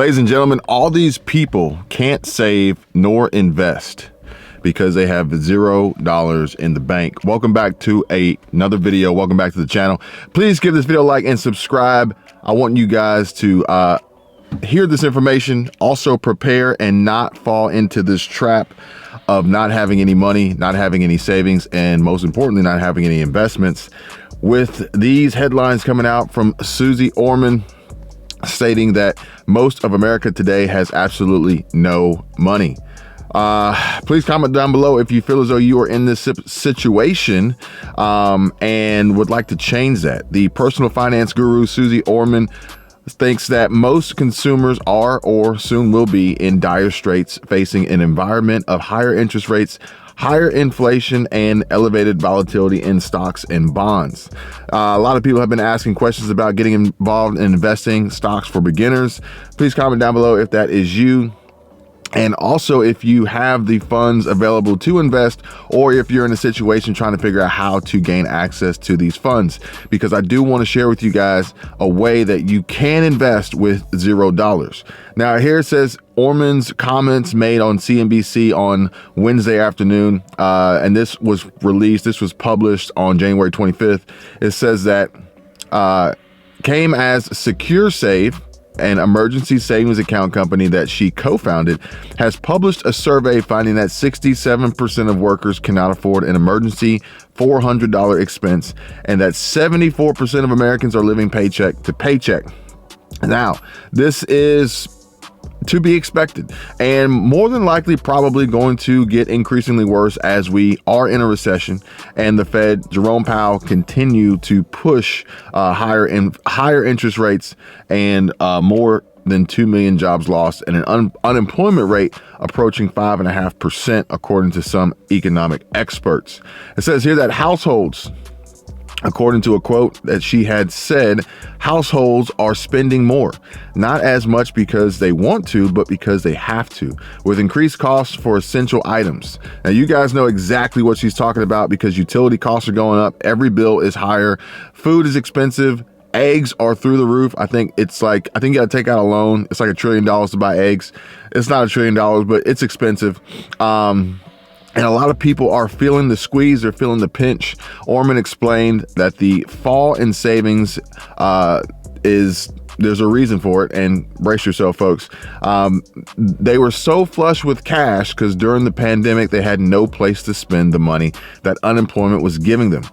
Ladies and gentlemen, all these people can't save nor invest because they have $0 in the bank. Welcome back to another video. Welcome back to the channel. Please give this video a like and subscribe. I want you guys to hear this information, also prepare and not fall into this trap of not having any money, not having any savings, and most importantly, not having any investments. With these headlines coming out from Suze Orman stating that most of America today has absolutely no money. Please comment down below if you feel as though you are in this situation and would like to change that. The personal finance guru Suze Orman thinks that most consumers are or soon will be in dire straits, facing an environment of higher interest rates, higher inflation, and elevated volatility in stocks and bonds. A lot of people have been asking questions about getting involved in investing stocks for beginners. Please comment down below if that is you. And also, if you have the funds available to invest, or if you're in a situation trying to figure out how to gain access to these funds, because I do want to share with you guys a way that you can invest with $0. Now, here it says Orman's comments made on CNBC on Wednesday afternoon, and this was published on January 25th. It says that came as SecureSave, an emergency savings account company that she co-founded, has published a survey finding that 67% of workers cannot afford an emergency $400 expense, and that 74% of Americans are living paycheck to paycheck. Now, this is to be expected, and more than likely probably going to get increasingly worse as we are in a recession and the Fed, Jerome Powell, continue to push higher interest rates and more than 2 million jobs lost and an unemployment rate approaching 5.5%, according to some economic experts. It says here that households, according to a quote that she had said, households are spending more, not as much because they want to, but because they have to, with increased costs for essential items. Now, you guys know exactly what she's talking about because utility costs are going up. Every bill is higher. Food is expensive. Eggs are through the roof. I think you got to take out a loan. It's like $1 trillion to buy eggs. It's not $1 trillion, but it's expensive. And a lot of people are feeling the squeeze, they're feeling the pinch. Orman explained that the fall in savings there's a reason for it, and brace yourself, folks. They were so flush with cash because during the pandemic, they had no place to spend the money that unemployment was giving them.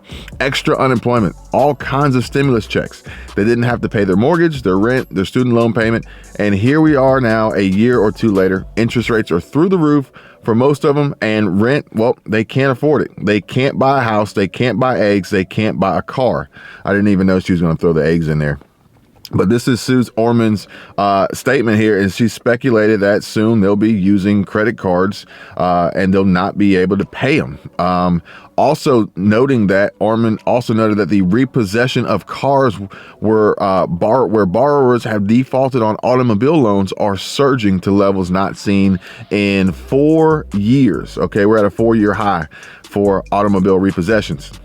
Extra unemployment, all kinds of stimulus checks. They didn't have to pay their mortgage, their rent, their student loan payment. And here we are now, a year or two later, interest rates are through the roof for most of them, and rent, well, they can't afford it. They can't buy a house, they can't buy eggs, they can't buy a car. I didn't even know she was going to throw the eggs in there. But this is Suze Orman's statement here, and she speculated that soon they'll be using credit cards and they'll not be able to pay them. Also noting that Orman also noted that the repossession of cars where borrowers have defaulted on automobile loans are surging to levels not seen in 4 years. Okay, we're at a 4-year high for automobile repossessions.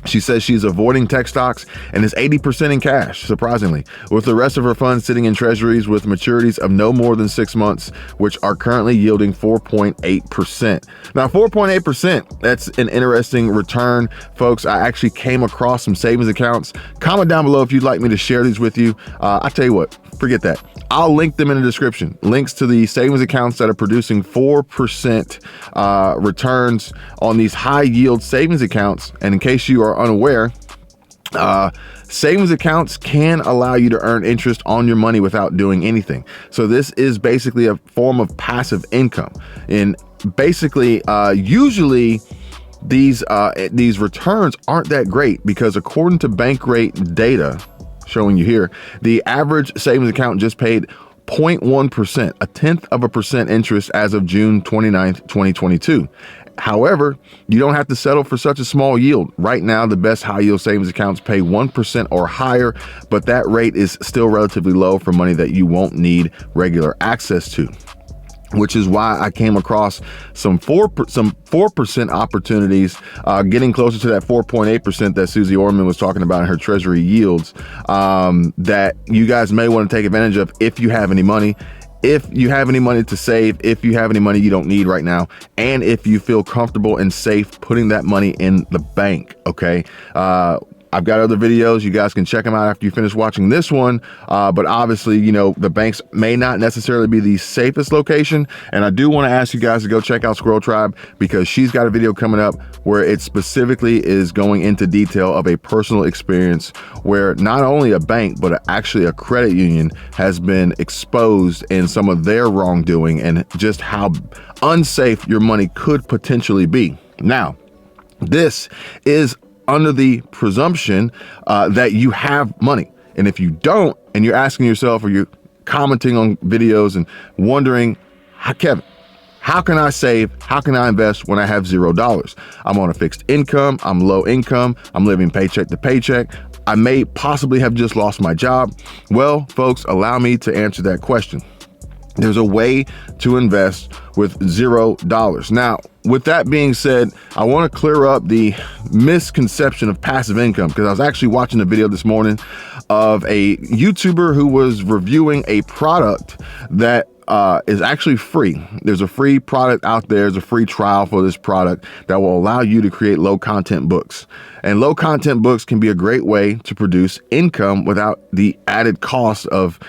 She says she's avoiding tech stocks and is 80% in cash, surprisingly, with the rest of her funds sitting in treasuries with maturities of no more than 6 months, which are currently yielding 4.8%. Now, 4.8%, that's an interesting return, folks. I actually came across some savings accounts. Comment down below if you'd like me to share these with you. I tell you what, forget that. I'll link them in the description. Links to the savings accounts that are producing 4% returns on these high yield savings accounts. And in case you are unaware, savings accounts can allow you to earn interest on your money without doing anything. So this is basically a form of passive income. And basically, usually these returns aren't that great because according to Bankrate data showing you here, the average savings account just paid 0.1%, a 0.1% interest as of June 29th, 2022. However, you don't have to settle for such a small yield. Right now, the best high yield savings accounts pay 1% or higher, but that rate is still relatively low for money that you won't need regular access to. which is why I came across some 4% opportunities, getting closer to that 4.8% that Susie Orman was talking about in her treasury yields, that you guys may want to take advantage of if you have any money. If you have any money to save, if you have any money you don't need right now, and if you feel comfortable and safe putting that money in the bank, okay? I've got other videos. You guys can check them out after you finish watching this one. But obviously, you know, the banks may not necessarily be the safest location. And I do want to ask you guys to go check out Squirrel Tribe, because she's got a video coming up where it specifically is going into detail of a personal experience where not only a bank, but actually a credit union has been exposed in some of their wrongdoing and just how unsafe your money could potentially be. Now, this is under the presumption that you have money. And if you don't, and you're asking yourself, or you're commenting on videos and wondering, Kevin, how can I save? How can I invest when I have $0? I'm on a fixed income. I'm low income. I'm living paycheck to paycheck. I may possibly have just lost my job. Well, folks, allow me to answer that question. There's a way to invest with $0. Now, with that being said, I want to clear up the misconception of passive income, because I was actually watching a video this morning of a YouTuber who was reviewing a product that is actually free. There's a free product out there. There's a free trial for this product that will allow you to create low content books. And low content books can be a great way to produce income without the added cost of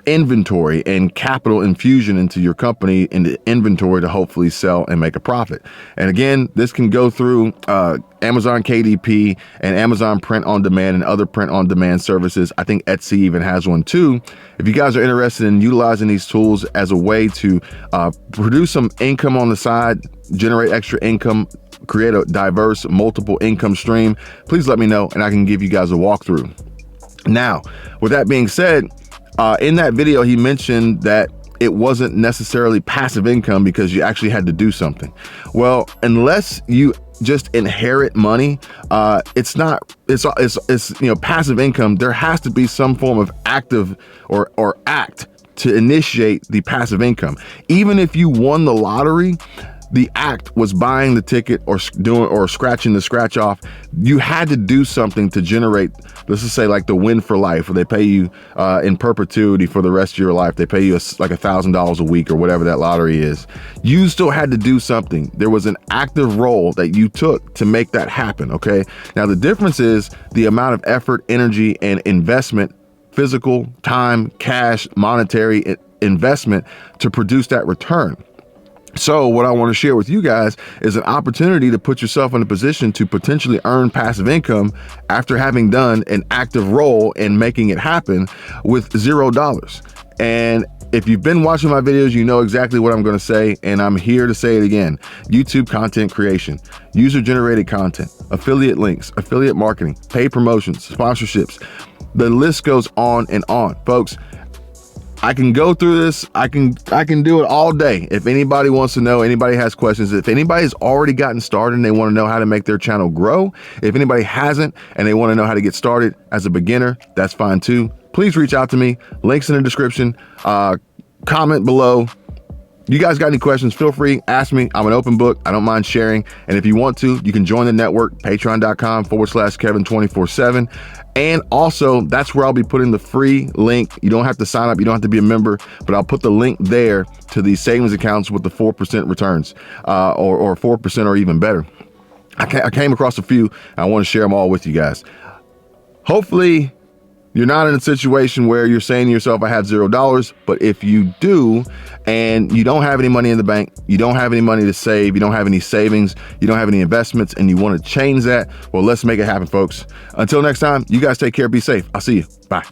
inventory and capital infusion into your company, into inventory to hopefully sell and make a profit. And again, this can go through Amazon KDP and Amazon Print on Demand and other print on demand services. I think Etsy even has one too. If you guys are interested in utilizing these tools as a way to produce some income on the side, generate extra income, create a diverse multiple income stream, please let me know and I can give you guys a walkthrough. Now, with that being said, in that video, he mentioned that it wasn't necessarily passive income because you actually had to do something. Well, unless you just inherit money, it's you know, passive income. There has to be some form of active or act to initiate the passive income. Even if you won the lottery, the act was buying the ticket or scratching the scratch off. You had to do something to generate, let's just say like the win for life, where they pay you in perpetuity for the rest of your life. They pay you like $1,000 a week or whatever that lottery is. You still had to do something. There was an active role that you took to make that happen, okay? Now the difference is the amount of effort, energy, and investment, physical, time, cash, monetary investment to produce that return. So what I want to share with you guys is an opportunity to put yourself in a position to potentially earn passive income after having done an active role in making it happen with $0. And if you've been watching my videos, you know exactly what I'm going to say, and I'm here to say it again. YouTube content creation, user-generated content, affiliate links, affiliate marketing, paid promotions, sponsorships. The list goes on and on, folks. I can go through this. I can do it all day. If anybody wants to know, anybody has questions, if anybody's already gotten started and they want to know how to make their channel grow, if anybody hasn't and they want to know how to get started as a beginner, that's fine too. Please reach out to me. Links in the description. Comment below. You guys got any questions, feel free, ask me. I'm an open book. I don't mind sharing. And if you want to, you can join the network, patreon.com/Kevin247. And also, that's where I'll be putting the free link. You don't have to sign up. You don't have to be a member, but I'll put the link there to the savings accounts with the 4% returns, or 4% or even better. I came across a few. I want to share them all with you guys. Hopefully, you're not in a situation where you're saying to yourself, I have $0, but if you do, and you don't have any money in the bank, you don't have any money to save, you don't have any savings, you don't have any investments, and you want to change that, well, let's make it happen, folks. Until next time, you guys take care, be safe. I'll see you. Bye.